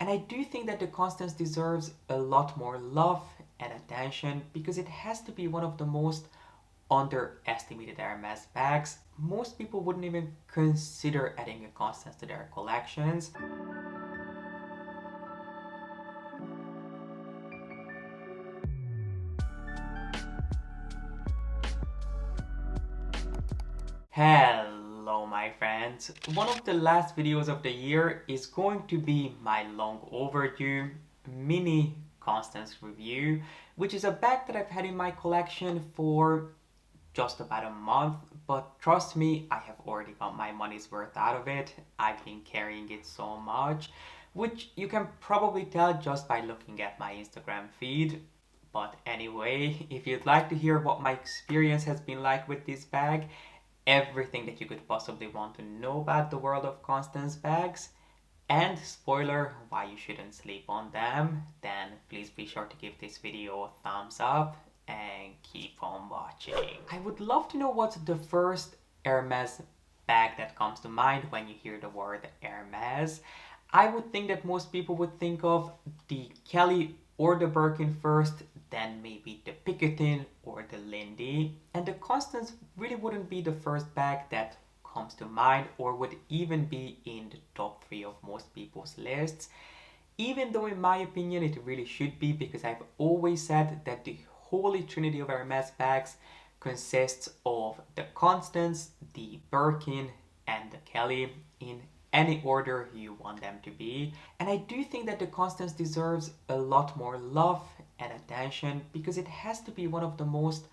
And I do think that the Constance deserves a lot more love and attention because it has to be one of the most underestimated Hermes bags. Most people wouldn't even consider adding a Constance to their collections. Hello my friends! One of the last videos of the year is going to be my long overdue Mini Constance review, which is a bag that I've had in my collection for just about a month, but trust me, I have already got my money's worth out of it. I've been carrying it so much, which you can probably tell just by looking at my Instagram feed. But anyway, if you'd like to hear what my experience has been like with this bag, everything that you could possibly want to know about the world of Constance bags, and spoiler, why you shouldn't sleep on them, then please be sure to give this video a thumbs up and keep on watching. I would love to know what's the first Hermes bag that comes to mind when you hear the word Hermes. I would think that most people would think of the Kelly or the Birkin first, then maybe the Picotin or the Lindy, and the Constance really wouldn't be the first bag that comes to mind or would even be in the top 3 of most people's lists, even though in my opinion it really should be, because I've always said that the holy trinity of Hermes bags consists of the Constance, the Birkin and the Kelly, in any order you want them to be. And I do think that the Constance deserves a lot more love and attention because it has to be one of the most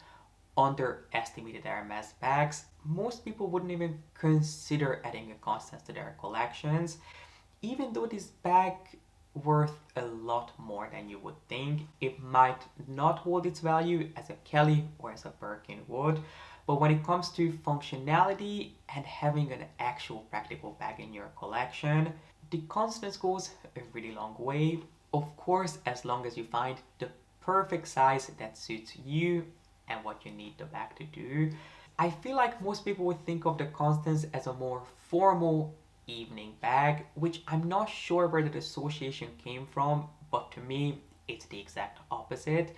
underestimated Hermes bags. Most people wouldn't even consider adding a Constance to their collections, even though this bag worth a lot more than you would think. It might not hold its value as a Kelly or as a Birkin would, but when it comes to functionality and having an actual practical bag in your collection, the Constance goes a really long way. Of course, as long as you find the perfect size that suits you and what you need the bag to do. I feel like most people would think of the Constance as a more formal evening bag, which I'm not sure where the association came from, but to me, it's the exact opposite.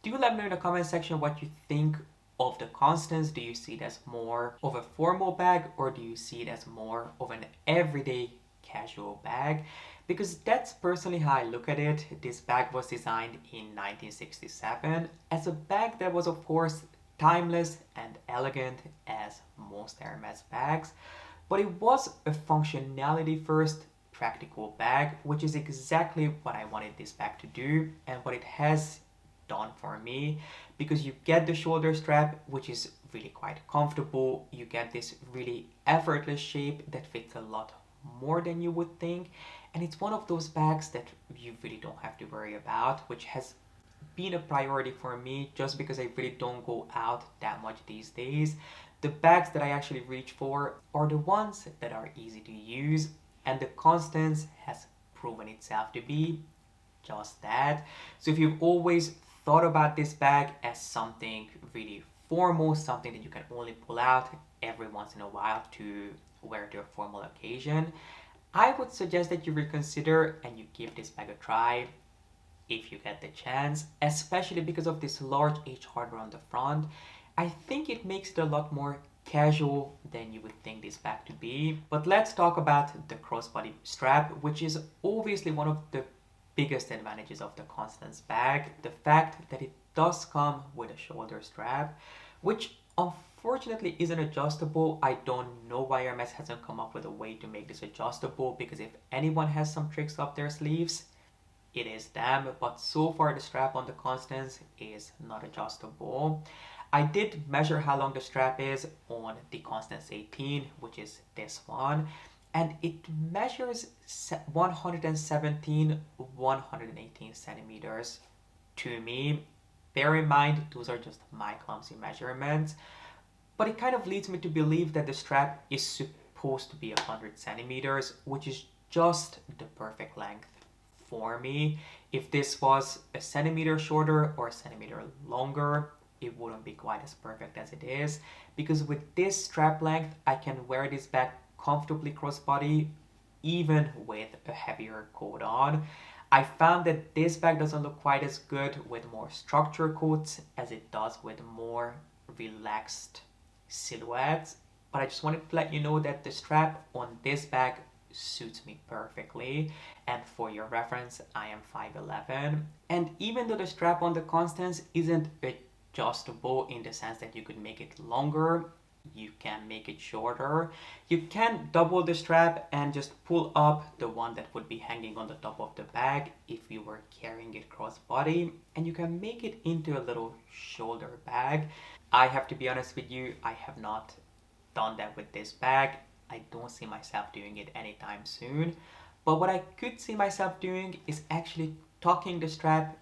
Do let me know in the comment section what you think of the Constance. Do you see it as more of a formal bag or do you see it as more of an everyday casual bag? Because that's personally how I look at it. This bag was designed in 1967 as a bag that was of course timeless and elegant as most Hermes bags, but it was a functionality first practical bag, which is exactly what I wanted this bag to do and what it has done for me, because you get the shoulder strap, which is really quite comfortable. You get this really effortless shape that fits a lot more than you would think, and it's one of those bags that you really don't have to worry about, which has been a priority for me just because I really don't go out that much these days. The bags that I actually reach for are the ones that are easy to use, and the Constance has proven itself to be just that. So if you've always thought about this bag as something really formal, something that you can only pull out every once in a while to wear to a formal occasion, I would suggest that you reconsider and you give this bag a try if you get the chance, especially because of this large H hardware on the front. I think it makes it a lot more casual than you would think this bag to be. But let's talk about the crossbody strap, which is obviously one of the biggest advantages of the Constance bag, the fact that it does come with a shoulder strap, which unfortunately isn't adjustable. I don't know why Hermes hasn't come up with a way to make this adjustable, because if anyone has some tricks up their sleeves, it is them, but so far the strap on the Constance is not adjustable. I did measure how long the strap is on the Constance 18, which is this one, and it measures 117, 118 centimeters to me. Bear in mind, those are just my clumsy measurements, but it kind of leads me to believe that the strap is supposed to be 100 centimeters, which is just the perfect length for me. If this was a centimeter shorter or a centimeter longer, it wouldn't be quite as perfect as it is, because with this strap length I can wear this bag comfortably crossbody even with a heavier coat on. I found that this bag doesn't look quite as good with more structure coats as it does with more relaxed silhouettes. But I just wanted to let you know that the strap on this bag suits me perfectly. And for your reference, I am 5'11". And even though the strap on the Constance isn't adjustable in the sense that you could make it longer, you can make it shorter. You can double the strap and just pull up the one that would be hanging on the top of the bag if you were carrying it crossbody, and you can make it into a little shoulder bag. I have to be honest with you, I have not done that with this bag. I don't see myself doing it anytime soon. But what I could see myself doing is actually tucking the strap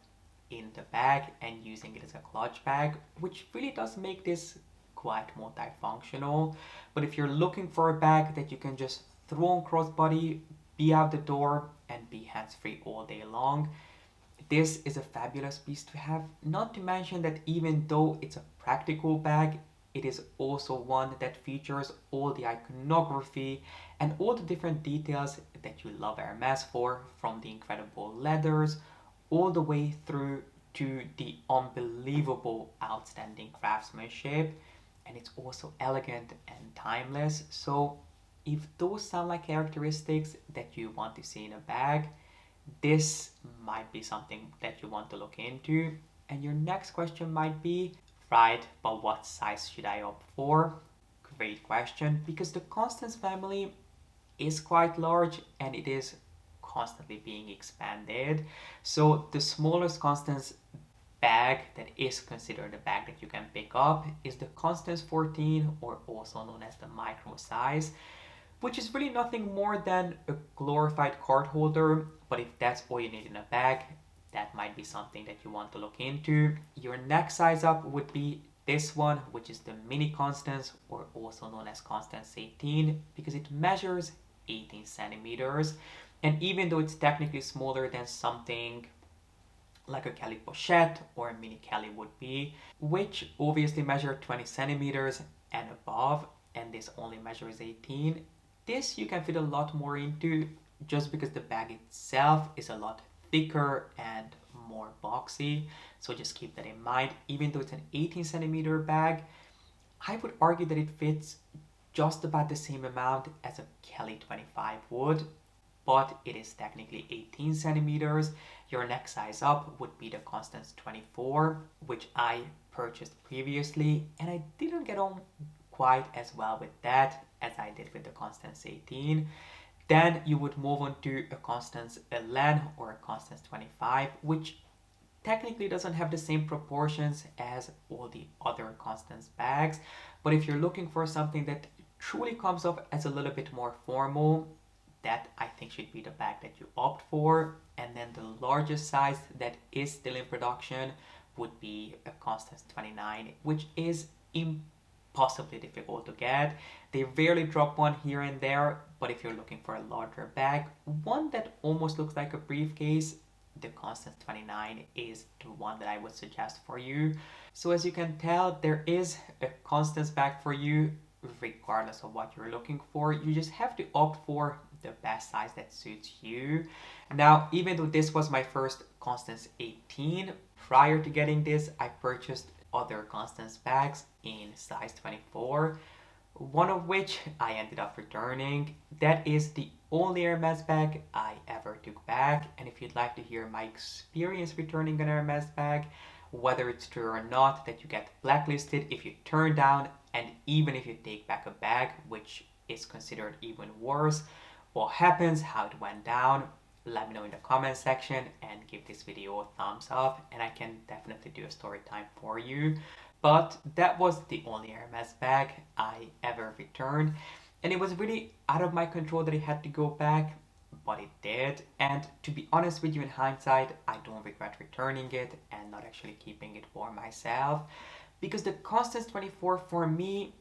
in the bag and using it as a clutch bag, which really does make this quite multifunctional. But if you're looking for a bag that you can just throw on crossbody, be out the door, and be hands-free all day long, this is a fabulous piece to have. Not to mention that even though it's a practical bag, it is also one that features all the iconography and all the different details that you love Hermes for, from the incredible leathers all the way through to the unbelievable outstanding craftsmanship. And it's also elegant and timeless. So if those sound like characteristics that you want to see in a bag, this might be something that you want to look into. And your next question might be, right, but what size should I opt for? Great question, because the Constance family is quite large and it is constantly being expanded. So the smallest Constance bag that is considered a bag that you can pick up is the Constance 14, or also known as the micro size, which is really nothing more than a glorified card holder. But if that's all you need in a bag, that might be something that you want to look into. Your next size up would be this one, which is the Mini Constance, or also known as Constance 18, because it measures 18 centimeters. And even though it's technically smaller than something like a Kelly pochette or a mini Kelly would be, which obviously measure 20 centimeters and above, and this only measures 18, this you can fit a lot more into just because the bag itself is a lot thicker and more boxy. So just keep that in mind. Even though it's an 18 centimeter bag, I would argue that it fits just about the same amount as a Kelly 25 would, but it is technically 18 centimeters. Your next size up would be the Constance 24, which I purchased previously, and I didn't get on quite as well with that as I did with the Constance 18. Then you would move on to a Constance 11 or a Constance 25, which technically doesn't have the same proportions as all the other Constance bags. But if you're looking for something that truly comes off as a little bit more formal, that I think should be the bag that you opt for. And then the largest size that is still in production would be a Constance 29, which is impossibly difficult to get. They rarely drop one here and there, but if you're looking for a larger bag, one that almost looks like a briefcase, the Constance 29 is the one that I would suggest for you. So as you can tell, there is a Constance bag for you regardless of what you're looking for. You just have to opt for the best size that suits you. Now, even though this was my first Constance 18, prior to getting this, I purchased other Constance bags in size 24, one of which I ended up returning. That is the only Hermes bag I ever took back. And if you'd like to hear my experience returning an Hermes bag, whether it's true or not that you get blacklisted if you turn down, and even if you take back a bag, which is considered even worse, what happens, how it went down, let me know in the comment section and give this video a thumbs up, and I can definitely do a story time for you. But that was the only Hermes bag I ever returned, and it was really out of my control that it had to go back, but it did. And to be honest with you, in hindsight, I don't regret returning it and not actually keeping it for myself, because the Constance 24 for me,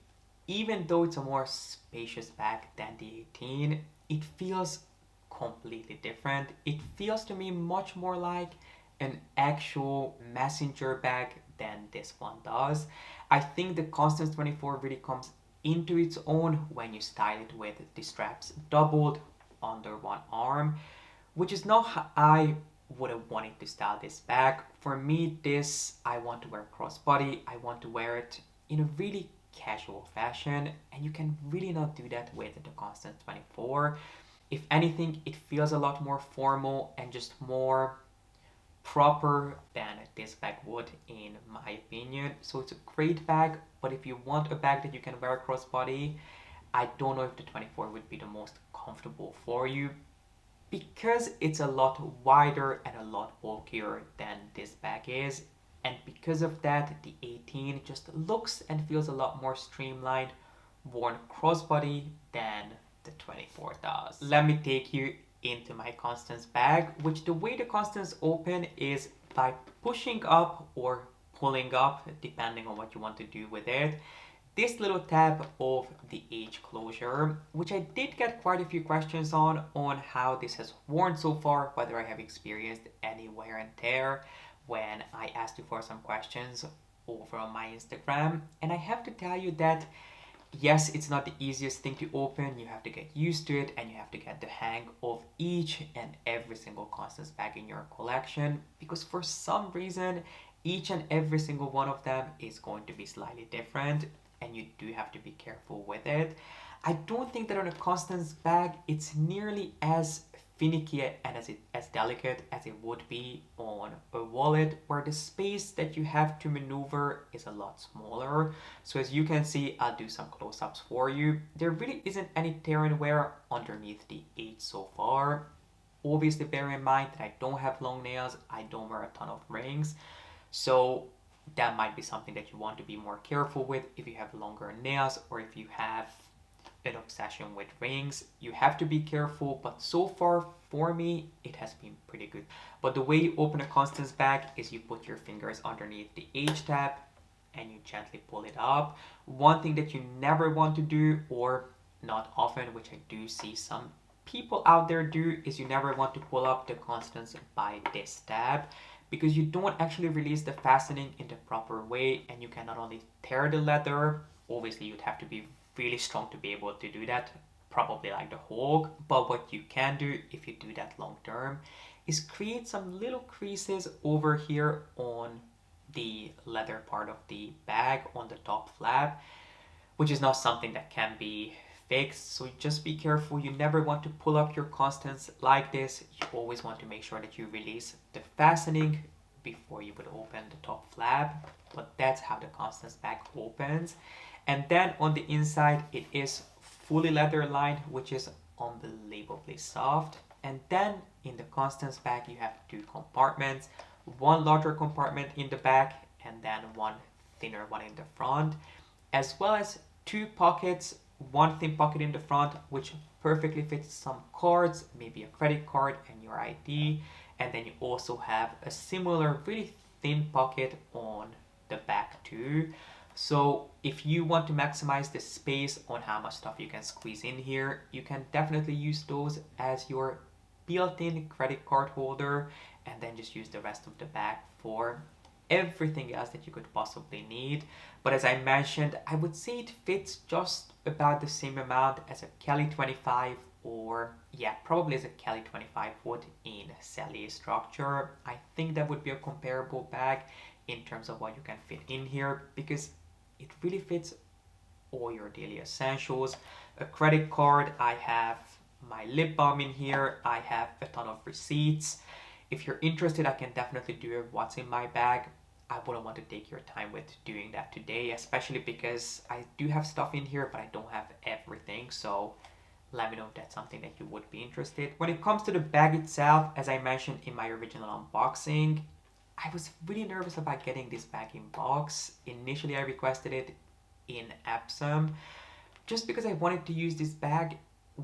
even though it's a more spacious bag than the 18, it feels completely different. It feels to me much more like an actual messenger bag than this one does. I think the Constance 24 really comes into its own when you style it with the straps doubled under one arm, which is not how I would have wanted to style this bag. For me, this I want to wear crossbody. I want to wear it in a really casual fashion, and you can really not do that with the Constance 24. If anything, it feels a lot more formal and just more proper than this bag would, in my opinion. So it's a great bag, but if you want a bag that you can wear crossbody, I don't know if the 24 would be the most comfortable for you, because it's a lot wider and a lot bulkier than this bag is. And because of that, the 18 just looks and feels a lot more streamlined worn crossbody than the 24 does. Let me take you into my Constance bag, which the way the Constance open is by pushing up or pulling up, depending on what you want to do with it, this little tab of the H closure, which I did get quite a few questions on how this has worn so far, whether I have experienced any wear and tear when I asked you for some questions over on my Instagram. And I have to tell you that yes, it's not the easiest thing to open. You have to get used to it and you have to get the hang of each and every single Constance bag in your collection, because for some reason each and every single one of them is going to be slightly different and you do have to be careful with it. I don't think that on a Constance bag it's nearly as finicky and as delicate as it would be on a wallet, where the space that you have to maneuver is a lot smaller. So as you can see, I'll do some close-ups for you. There really isn't any tear and wear underneath the H so far. Obviously bear in mind that I don't have long nails, I don't wear a ton of rings, so that might be something that you want to be more careful with if you have longer nails or if you have an obsession with rings. You have to be careful, but so far for me it has been pretty good. But the way you open a Constance bag is you put your fingers underneath the H tab and you gently pull it up. One thing that you never want to do, or not often, which I do see some people out there do, is you never want to pull up the Constance by this tab, because you don't actually release the fastening in the proper way and you can not only tear the leather, obviously you'd have to be really strong to be able to do that, probably like the Hulk, but what you can do if you do that long term is create some little creases over here on the leather part of the bag on the top flap, which is not something that can be fixed. So just be careful. You never want to pull up your Constance like this. You always want to make sure that you release the fastening before you would open the top flap. But that's how the Constance bag opens. And then on the inside it is fully leather lined, which is unbelievably soft. And then in the Constance bag you have two compartments, one larger compartment in the back and then one thinner one in the front, as well as two pockets, one thin pocket in the front which perfectly fits some cards, maybe a credit card and your ID, and then you also have a similar really thin pocket on the back too. So if you want to maximize the space on how much stuff you can squeeze in here, you can definitely use those as your built-in credit card holder, and then just use the rest of the bag for everything else that you could possibly need. But as I mentioned, I would say it fits just about the same amount as a Kelly 25, or yeah, probably as a Kelly 25 would in cellier structure. I think that would be a comparable bag in terms of what you can fit in here, because it really fits all your daily essentials. A credit card, I have my lip balm in here, I have a ton of receipts. If you're interested, I can definitely do a what's in my bag. I wouldn't want to take your time with doing that today, especially because I do have stuff in here, but I don't have everything. So let me know if that's something that you would be interested. When it comes to the bag itself, as I mentioned in my original unboxing, I was really nervous about getting this bag in box. Initially, I requested it in Epsom just because I wanted to use this bag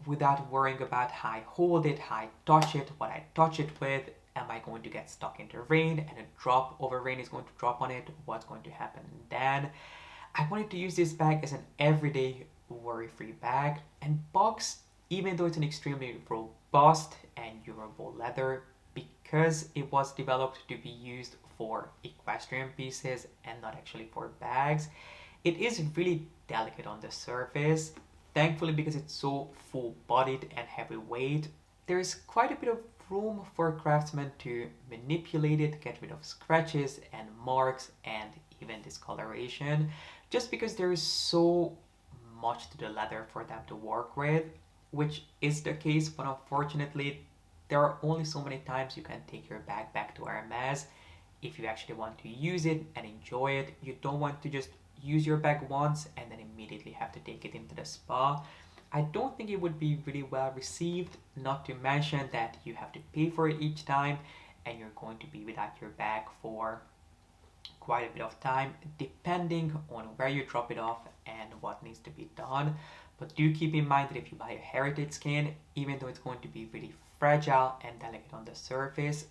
without worrying about how I hold it, how I touch it, what I touch it with. Am I going to get stuck in the rain and a drop of rain is going to drop on it? What's going to happen then? I wanted to use this bag as an everyday worry-free bag, and box, even though it's an extremely robust and durable leather, because it was developed to be used for equestrian pieces and not actually for bags, it is really delicate on the surface. thankfully, because it's so full-bodied and heavyweight, there is quite a bit of room for craftsmen to manipulate it, get rid of scratches and marks and even discoloration, just because there is so much to the leather for them to work with, which is the case, but unfortunately, there are only so many times you can take your bag back to Hermes if you actually want to use it and enjoy it. You don't want to just use your bag once and then immediately have to take it into the spa. I don't think it would be really well received, not to mention that you have to pay for it each time and you're going to be without your bag for quite a bit of time, depending on where you drop it off and what needs to be done. But do keep in mind that if you buy a heritage skin, even though it's going to be really fragile and delicate on the surface,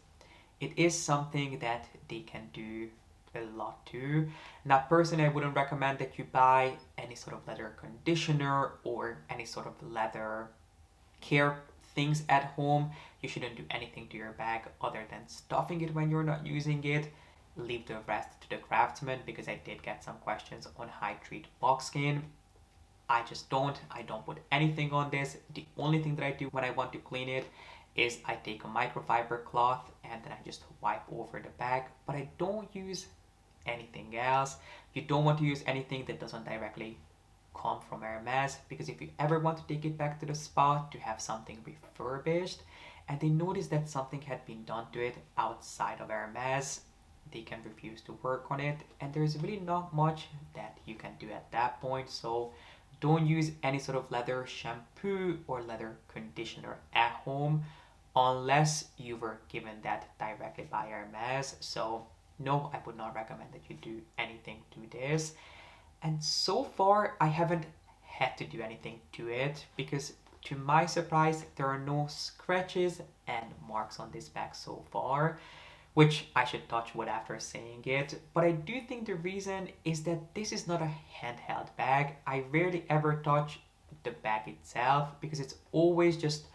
it is something that they can do a lot too. Now, personally, I wouldn't recommend that you buy any sort of leather conditioner or any sort of leather care things at home. You shouldn't do anything to your bag other than stuffing it when you're not using it. Leave the rest to the craftsman, because I did get some questions on how I treat buckskin. I don't put anything on this. The only thing that I do when I want to clean it is I take a microfiber cloth and then I just wipe over the bag, but I don't use anything else. You don't want to use anything that doesn't directly come from Hermes, because if you ever want to take it back to the spa to have something refurbished and they notice that something had been done to it outside of Hermes, they can refuse to work on it, and there's really not much that you can do at that point. So don't use any sort of leather shampoo or leather conditioner at home unless you were given that directly by Hermes. So no, I would not recommend that you do anything to this. And so far, I haven't had to do anything to it, because to my surprise, there are no scratches and marks on this bag so far, which I should touch wood after saying it. But I do think the reason is that this is not a handheld bag. I rarely ever touch the bag itself, because it's always just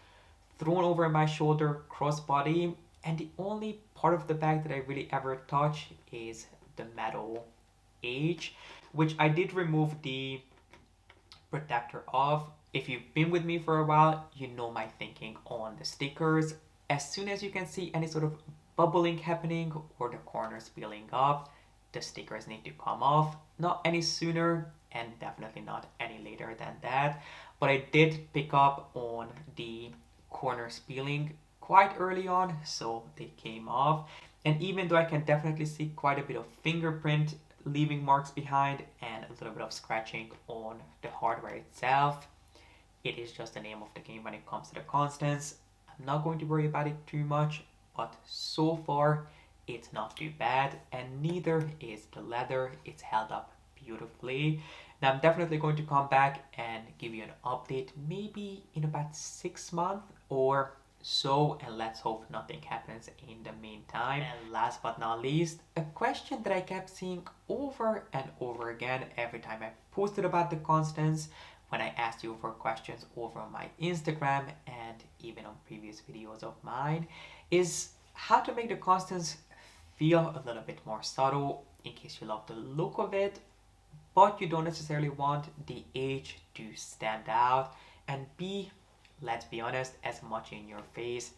thrown over my shoulder crossbody, and the only part of the bag that I really ever touch is the metal edge, which I did remove the protector of. If you've been with me for a while, you know my thinking on the stickers. As soon as you can see any sort of bubbling happening or the corners peeling up, the stickers need to come off. Not any sooner and definitely not any later than that. But I did pick up on the corners peeling quite early on, so they came off. And even though I can definitely see quite a bit of fingerprint leaving marks behind and a little bit of scratching on the hardware itself, it is just the name of the game when it comes to the Constance. I'm not going to worry about it too much, but so far it's not too bad, and neither is the leather. It's held up beautifully. Now I'm definitely going to come back and give you an update maybe in about 6 months or so, and let's hope nothing happens in the meantime. And last but not least, a question that I kept seeing over and over again every time I posted about the Constance, when I asked you for questions over on my Instagram and even on previous videos of mine, is how to make the Constance feel a little bit more subtle, in case you love the look of it, but you don't necessarily want the age to stand out and be, let's be honest, as much in your face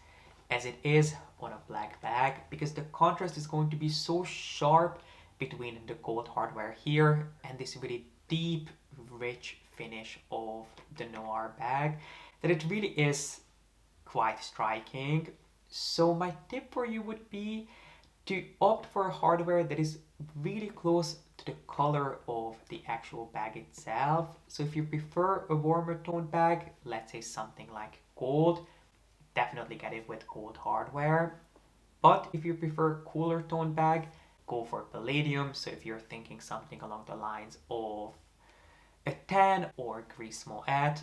as it is on a black bag, because the contrast is going to be so sharp between the gold hardware here and this really deep, rich finish of the noir bag, that it really is quite striking. So my tip for you would be to opt for hardware that is really close to the color of the actual bag itself. So if you prefer a warmer toned bag, let's say something like gold, definitely get it with gold hardware. But if you prefer cooler toned bag, go for palladium. So if you're thinking something along the lines of a tan or gris moët,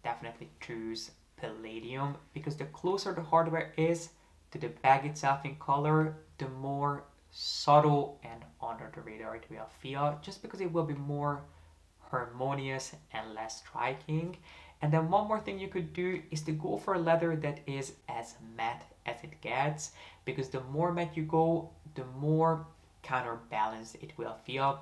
definitely choose palladium, because the closer the hardware is to the bag itself in color, the more subtle and under the radar it will feel, just because it will be more harmonious and less striking. And then one more thing you could do is to go for leather that is as matte as it gets, because the more matte you go, the more counterbalanced it will feel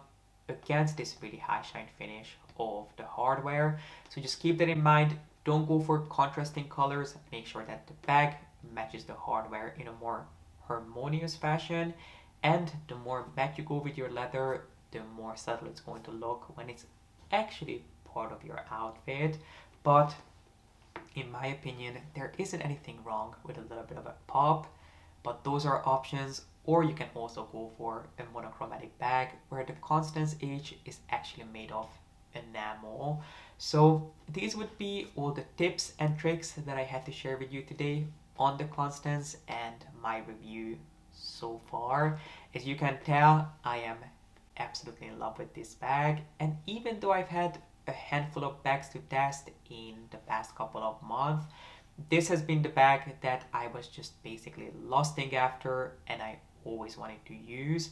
against this really high shine finish of the hardware. So just keep that in mind. Don't go for contrasting colors. Make sure that the bag matches the hardware in a more harmonious fashion. And the more matte you go with your leather, the more subtle it's going to look when it's actually part of your outfit. But in my opinion, there isn't anything wrong with a little bit of a pop, but those are options. Or you can also go for a monochromatic bag where the Constance H is actually made of enamel. So these would be all the tips and tricks that I had to share with you today on the Constance and my review so far. As you can tell, I am absolutely in love with this bag, and even though I've had a handful of bags to test in the past couple of months, this has been the bag that I was just basically lusting after and I always wanted to use.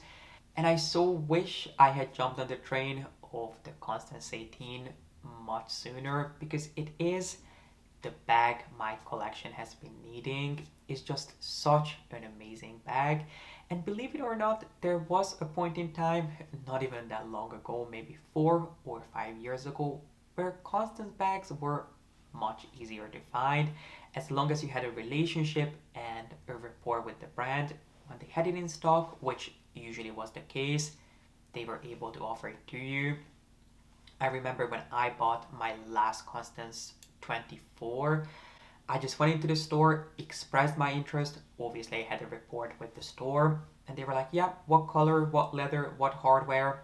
And I so wish I had jumped on the train of the Constance 18 much sooner, because it is the bag my collection has been needing. It's just such an amazing bag. And believe it or not, there was a point in time, not even that long ago, maybe 4 or 5 years ago, where Constance bags were much easier to find as long as you had a relationship and a rapport with the brand. When they had it in stock, which usually was the case, they were able to offer it to you. I remember when I bought my last Constance 24, I just went into the store, expressed my interest. Obviously, I had a report with the store, and they were like, yeah, what color, what leather, what hardware.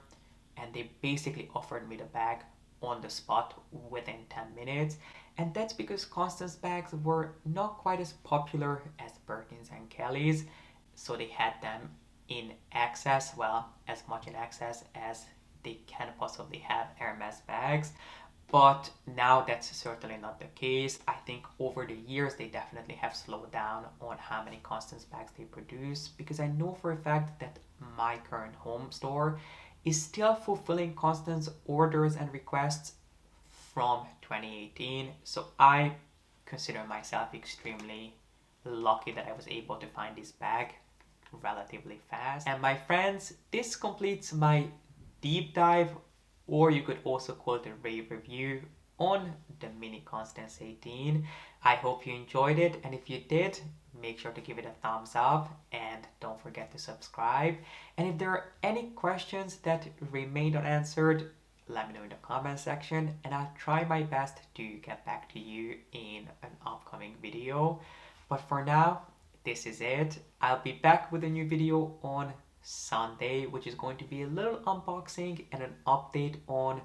And they basically offered me the bag on the spot within 10 minutes. And that's because Constance bags were not quite as popular as Birkins and Kellys. So they had them in excess, well, as much in excess as they can possibly have Hermes bags. But now that's certainly not the case. I think over the years they definitely have slowed down on how many Constance bags they produce, because I know for a fact that my current home store is still fulfilling Constance orders and requests from 2018. So I consider myself extremely lucky that I was able to find this bag relatively fast. And my friends, this completes my deep dive, or you could also call it a rave review on the Mini Constance 18. I hope you enjoyed it, and if you did, make sure to give it a thumbs up and don't forget to subscribe. And if there are any questions that remained unanswered, let me know in the comment section and I'll try my best to get back to you in an upcoming video. But for now, this is it. I'll be back with a new video on Sunday, which is going to be a little unboxing and an update on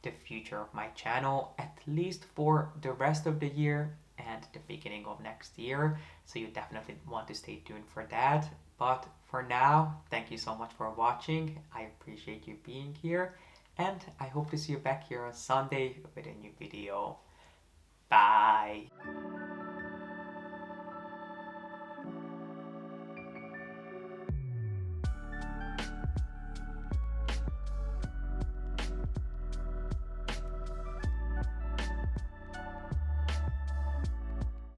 the future of my channel, at least for the rest of the year and the beginning of next year. So you definitely want to stay tuned for that. But for now, thank you so much for watching. I appreciate you being here, and I hope to see you back here on Sunday with a new video. Bye.